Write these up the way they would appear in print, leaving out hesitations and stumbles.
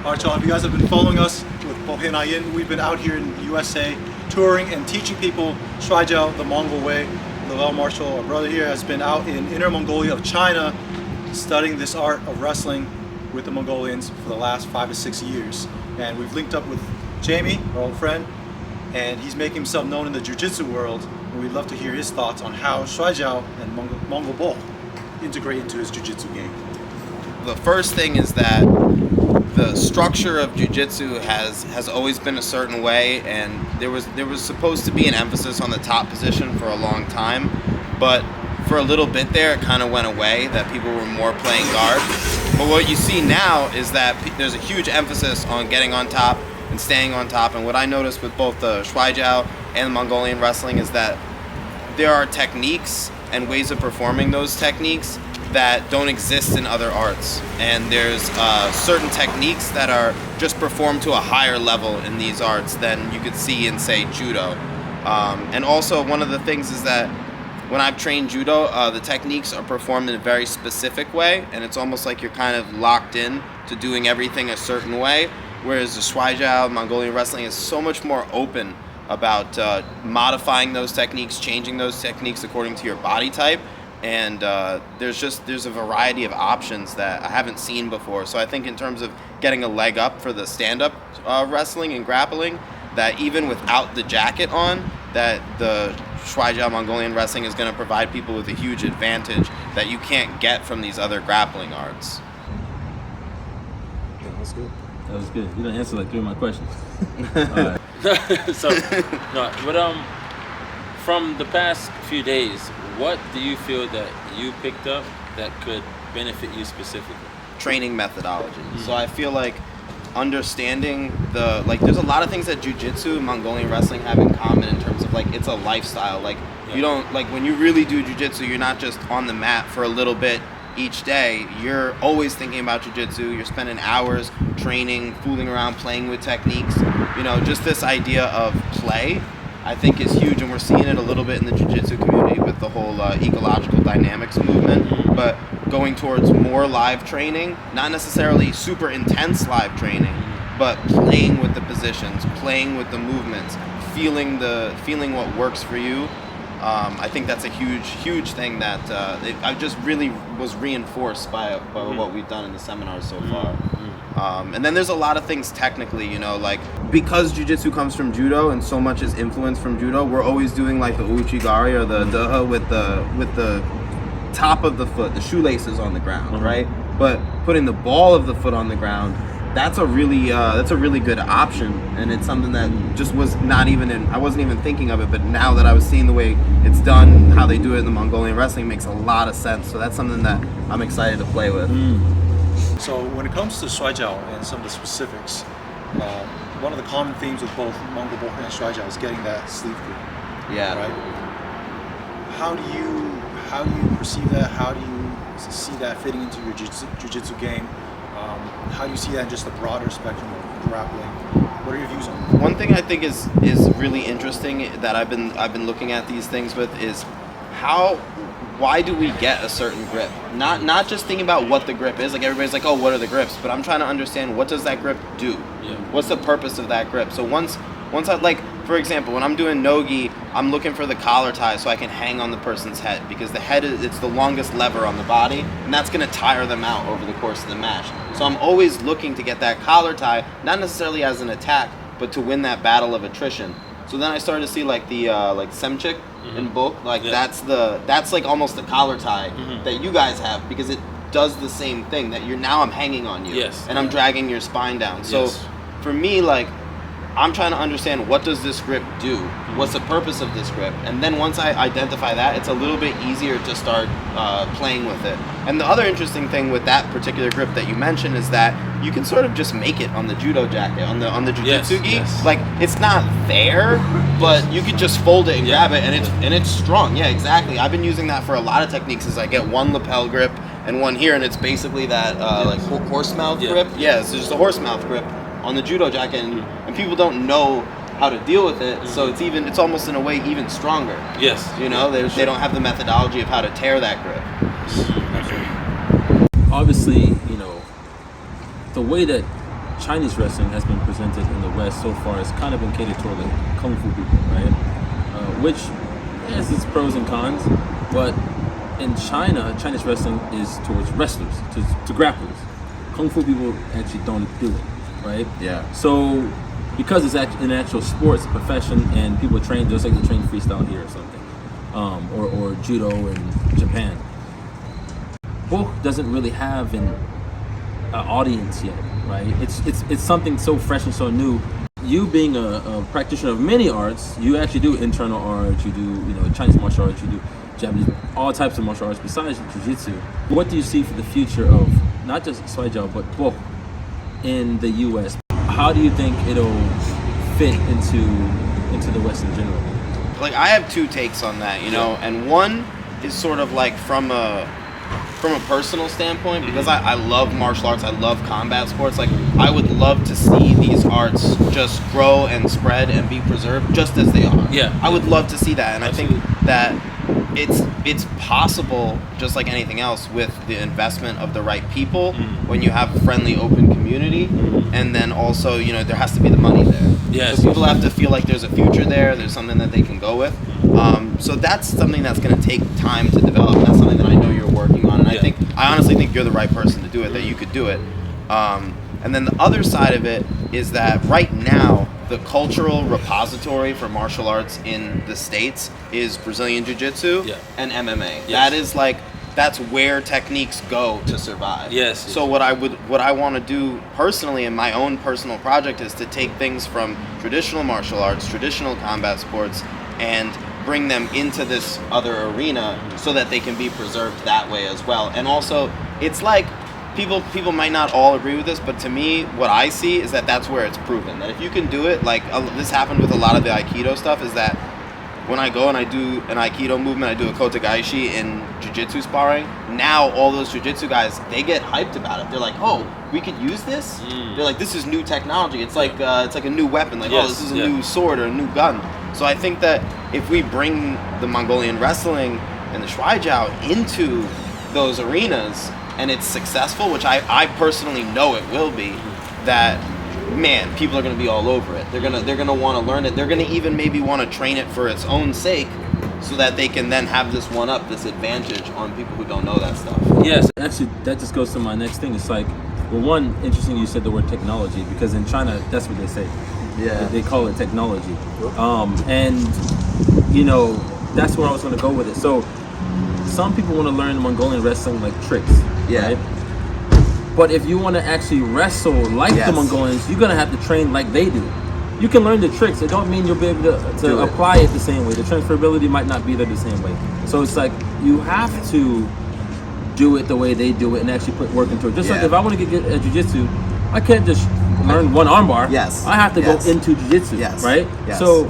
Alright, y'all, if you guys have been following us with Bokh and Shuaijiao, we've been out here in the USA touring and teaching people Shuaijiao, the Mongol way. Lavell Marshall, our brother here, has been out in Inner Mongolia of China studying this art of wrestling with the Mongolians for the last 5 to 6 years. And we've linked up with Jamie, our old friend, and he's making himself known in the jiu-jitsu world. And we'd love to hear his thoughts on how Shuaijiao and Mongol Bokh integrate into his jiu-jitsu game. The first thing is that the structure of jiu-jitsu has always been a certain way, and there was supposed to be an emphasis on the top position for a long time, but for a little bit there it kind of went away, that people were more playing guard. But what you see now is that there's a huge emphasis on getting on top and staying on top, and what I noticed with both the Shuaijiao and Mongolian wrestling is that there are techniques and ways of performing those techniques that don't exist in other arts, and there's certain techniques that are just performed to a higher level in these arts than you could see in, say, judo. And also one of the things is that when I've trained judo, the techniques are performed in a very specific way, and it's almost like you're kind of locked in to doing everything a certain way, whereas the Shuaijiao Mongolian wrestling is so much more open about modifying those techniques, changing those techniques according to your body type. And there's a variety of options that I haven't seen before. So I think in terms of getting a leg up for the stand-up wrestling and grappling, that even without the jacket on, that the Shuaijiao Mongolian wrestling is going to provide people with a huge advantage that you can't get from these other grappling arts. Yeah, that's good. That was good. You done answered like 3 of my questions. All right. So, no, but from the past few days, what do you feel that you picked up that could benefit you specifically? Training methodology. So I feel like understanding there's a lot of things that jiu-jitsu and Mongolian wrestling have in common in terms of it's a lifestyle. You don't, when you really do jiu-jitsu, you're not just on the mat for a little bit each day. You're always thinking about jiu-jitsu. You're spending hours training, fooling around, playing with techniques. Just this idea of play, I think, is huge, and we're seeing it a little bit in the jiu-jitsu community with the whole ecological dynamics movement, but going towards more live training, not necessarily super intense live training, but playing with the positions, playing with the movements, feeling what works for you. I think that's a huge thing that I just really was reinforced by what we've done in the seminars so far. And then there's a lot of things technically, because jiu-jitsu comes from judo and so much is influenced from judo, we're always doing the uchigari or the daha with the top of the foot, the shoelaces on the ground, right? But putting the ball of the foot on the ground, that's a really good option, and it's something that just was not even I wasn't even thinking of it, but now that I was seeing the way it's done, how they do it in the Mongolian wrestling, makes a lot of sense. So that's something that I'm excited to play with. So when it comes to Shuaijiao and some of the specifics, one of the common themes with both Mongol Bokh and Shuaijiao is getting that sleeve grip. Yeah. Right? How do you perceive that? How do you see that fitting into your jiu-jitsu game? How do you see that in just a broader spectrum of grappling? What are your views on that? One thing I think is really interesting that I've been looking at these things with is why do we get a certain grip? Not just thinking about what the grip is. Everybody's like, oh, what are the grips? But I'm trying to understand, what does that grip do? Yeah. What's the purpose of that grip? So once I, for example, when I'm doing no-gi, I'm looking for the collar tie so I can hang on the person's head, because the head it's the longest lever on the body, and that's going to tire them out over the course of the match. So I'm always looking to get that collar tie, not necessarily as an attack, but to win that battle of attrition. So then I started to see the Uzemchin in Bokh, that's almost the collar tie that you guys have, because it does the same thing, that I'm hanging on you, and I'm dragging your spine down. So for me, I'm trying to understand, what does this grip do? What's the purpose of this grip? And then once I identify that, it's a little bit easier to start playing with it. And the other interesting thing with that particular grip that you mentioned is that you can sort of just make it on the judo jacket, on the jiu-jitsu gi. It's not there, but you could just fold it and grab it, and it's strong. Yeah, exactly. I've been using that for a lot of techniques. Is I get one lapel grip and one here, and it's basically that horse mouth grip. Yeah, it's just a horse mouth grip on the judo jacket, and people don't know how to deal with it, so it's almost in a way even stronger. Yes. They don't have the methodology of how to tear that grip. Obviously, the way that Chinese wrestling has been presented in the West so far has kind of been catered toward like kung fu people, right? Which has its pros and cons, but in China, Chinese wrestling is towards wrestlers, to grapplers. Kung fu people actually don't do it, right? Yeah. So because it's an actual sport, it's a profession, and people train just like they train freestyle here or something, or judo in Japan. Bokh doesn't really have an audience yet, right? It's something so fresh and so new. You being a practitioner of many arts, you actually do internal arts, you do Chinese martial arts, you do Japanese, all types of martial arts besides jiu-jitsu. What do you see for the future of not just Shuaijiao but Bokh in the U.S.? How do you think it'll fit into the West in general? Like, I have two takes on that, and one is sort of like from a personal standpoint, because I love martial arts, I love combat sports. Like, I would love to see these arts just grow and spread and be preserved just as they are. Yeah. I would love to see that, and Absolutely. I think that it's possible, just like anything else, with the investment of the right people, when you have a friendly, open community, and then also, there has to be the money there. Yes. So people have to feel like there's a future there's something that they can go with. So that's something that's going to take time to develop, and that's something that I know you're working on, and I honestly think you're the right person to do it, that you could do it. And then the other side of it is that right now, the cultural repository for martial arts in the States is Brazilian Jiu-Jitsu and MMA. Yes. That's where techniques go to survive. Yes. So what I want to do personally in my own personal project is to take things from traditional martial arts, traditional combat sports, and bring them into this other arena so that they can be preserved that way as well. And also, it's like, people might not all agree with this, but to me, what I see is that that's where it's proven. That if you can do it, like this happened with a lot of the Aikido stuff, is that when I go and I do an Aikido movement, I do a Kotagaishi in Jiu-Jitsu sparring, now all those Jiu-Jitsu guys, they get hyped about it. They're like, oh, we could use this? They're like, this is new technology. It's like a new weapon. Like, oh, this is a new sword or a new gun. So I think that if we bring the Mongolian wrestling and the Shuaijiao into those arenas, and it's successful, which I personally know it will be, that, man, people are going to be all over it. They're gonna want to learn it. They're going to even maybe want to train it for its own sake, so that they can then have this this advantage on people who don't know that stuff. Yes, actually, that just goes to my next thing. It's like, well, one, interesting you said the word technology, because in China, that's what they say. Yeah. They call it technology. And, that's where I was going to go with it. So, some people want to learn Mongolian wrestling like tricks. Yeah. Right? But if you want to actually wrestle like the Mongolians, you're going to have to train like they do. You can learn the tricks. It don't mean you'll be able to apply it the same way. The transferability might not be there the same way. So it's like you have to do it the way they do it and actually put work into it. Just like if I want to get good at jiu-jitsu, I can't just learn one armbar. Yes. I have to go into jiu-jitsu, right? Yes. So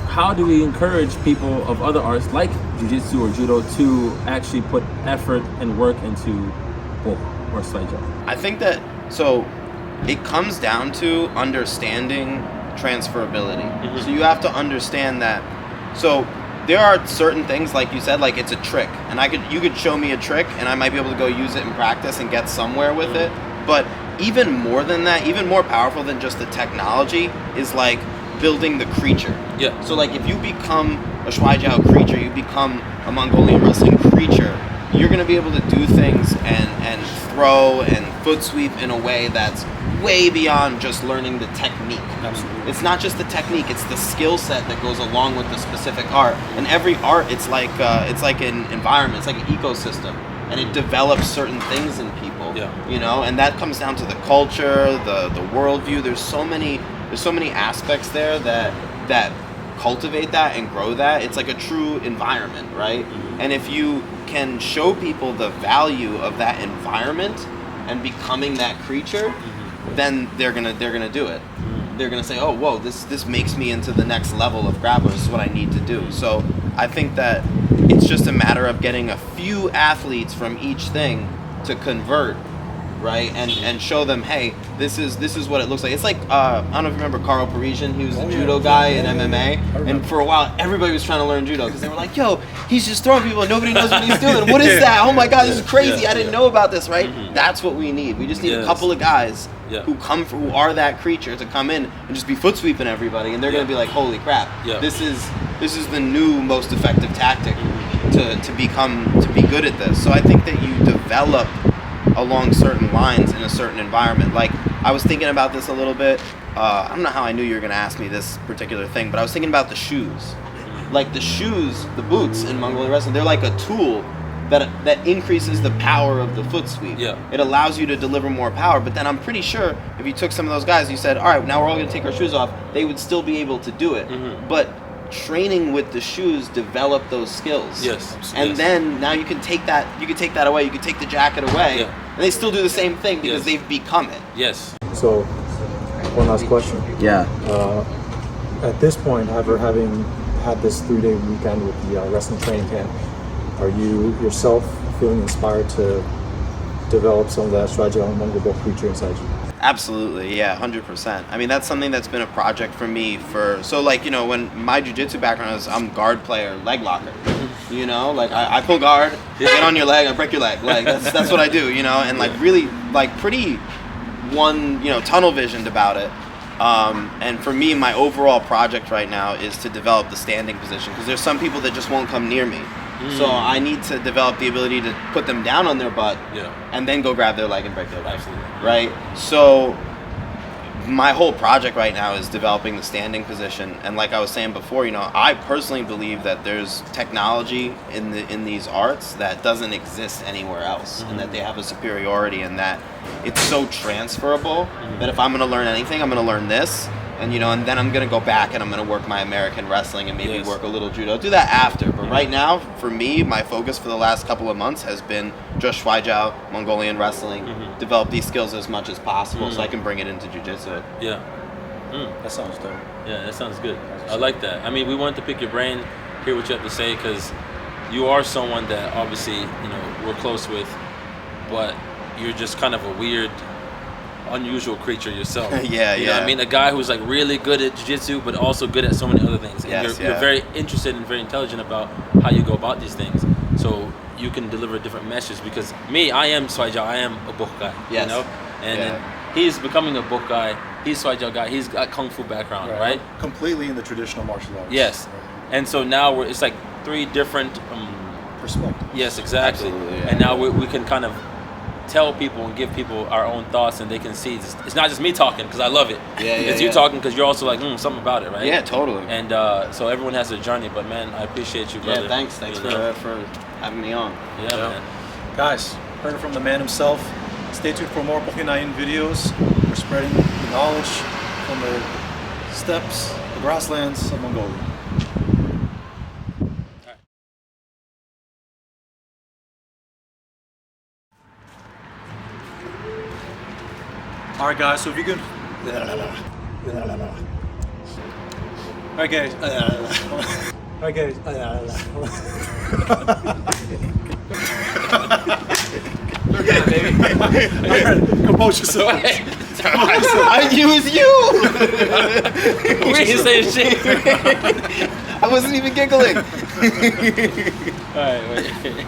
how do we encourage people of other arts like jiu-jitsu or judo to actually put effort and work into Bokh or Shuaijiao? I think that, so it comes down to understanding transferability. So you have to understand that. So there are certain things, like you said, like it's a trick, and you could show me a trick, and I might be able to go use it in practice and get somewhere with it. But even more than that, even more powerful than just the technology, is like building the creature. Yeah. So like if you become a Shuaijiao creature, you become a Mongolian wrestling creature, you're going to be able to do things and throw and foot sweep in a way that's way beyond just learning the technique. Absolutely. It's not just the technique, it's the skill set that goes along with the specific art. And every art, it's like an environment, it's like an ecosystem, and it develops certain things in people. And that comes down to the culture, the worldview. There's so many aspects there that cultivate that and grow that. It's like a true environment, right? And if you can show people the value of that environment and becoming that creature, then they're gonna do it. They're gonna say, oh, whoa, this makes me into the next level of grappler. This is what I need to do. So I think that it's just a matter of getting a few athletes from each thing to convert right? And show them, hey, this is what it looks like. It's like I don't know if you remember Carl Parisian. He was a judo guy in MMA, and for a while everybody was trying to learn judo because they were like, yo, he's just throwing people and nobody knows what he's doing. What is that? Oh my God, this is crazy. I didn't know about this, right? That's what we need. We just need a couple of guys who are that creature to come in and just be foot sweeping everybody, and they're gonna be like, holy crap, this is the new most effective tactic to be good at this. So I think that you develop along certain lines in a certain environment. Like, I was thinking about this a little bit. I don't know how I knew you were gonna ask me this particular thing, but I was thinking about the shoes. Like the shoes, the boots in Mongolian wrestling, they're like a tool that increases the power of the foot sweep. Yeah. It allows you to deliver more power, but then I'm pretty sure if you took some of those guys, you said, all right, now we're all gonna take our shoes off, they would still be able to do it. But training with the shoes develop those skills. Yes. And then now you can take that away, you can take the jacket away, and they still do the same thing because they've become it. Yes. So, one last question. Yeah. At this point, after having had this 3-day weekend with the wrestling training camp, are you yourself feeling inspired to develop some of that Shuaijiao and Mongol Bokh creature inside you? Absolutely, yeah, 100%. I mean, that's something that's been a project for me so like, you know, when my jiu-jitsu background is, I'm guard player, leg locker. You know, like I pull guard, get on your leg, I break your leg. Like that's what I do, you know, and like really like pretty tunnel visioned about it. And for me, my overall project right now is to develop the standing position, because there's some people that just won't come near me. So I need to develop the ability to put them down on their butt and then go grab their leg and break their leg. Absolutely. Right? So my whole project right now is developing the standing position. And like I was saying before, you know, I personally believe that there's technology in these arts that doesn't exist anywhere else, and that they have a superiority, and that it's so transferable that if I'm going to learn anything, I'm going to learn this. And you know, and then I'm gonna go back and I'm gonna work my American wrestling and maybe work a little judo. Do that after, but right now, for me, my focus for the last couple of months has been just Shuaijiao, Mongolian wrestling, develop these skills as much as possible so I can bring it into jiu-jitsu. Yeah. That sounds dope. Yeah, that sounds good. I like that. I mean, we wanted to pick your brain, hear what you have to say, because you are someone that obviously, you know, we're close with, but you're just kind of a weird, unusual creature yourself. You know what I mean? A guy who's like really good at jiu-jitsu, but also good at so many other things. And you're very interested and very intelligent about how you go about these things. So you can deliver a different message, because me, I am Shuaijiao, I am a Bokh guy. You know? And he's becoming a Bokh guy, he's Shuaijiao guy, he's got Kung Fu background, right? Completely in the traditional martial arts. Yes. And so now it's like 3 different perspectives. Yes, exactly. And now we can kind of tell people and give people our own thoughts, and they can see it's not just me talking because I love it. It's you talking because you're also like something about it, right? Yeah, totally. And so everyone has a journey, but man, I appreciate you, brother. Yeah, thanks for having me on. Yeah, man. Guys, heard it from the man himself. Stay tuned for more Bokh and videos. We're spreading the knowledge from the steppes, the grasslands of Mongolia. Alright guys, so if you can... Alright guys. Alright guys. Compose yourself. It was you! We didn't say shit. I wasn't even giggling. Alright, wait.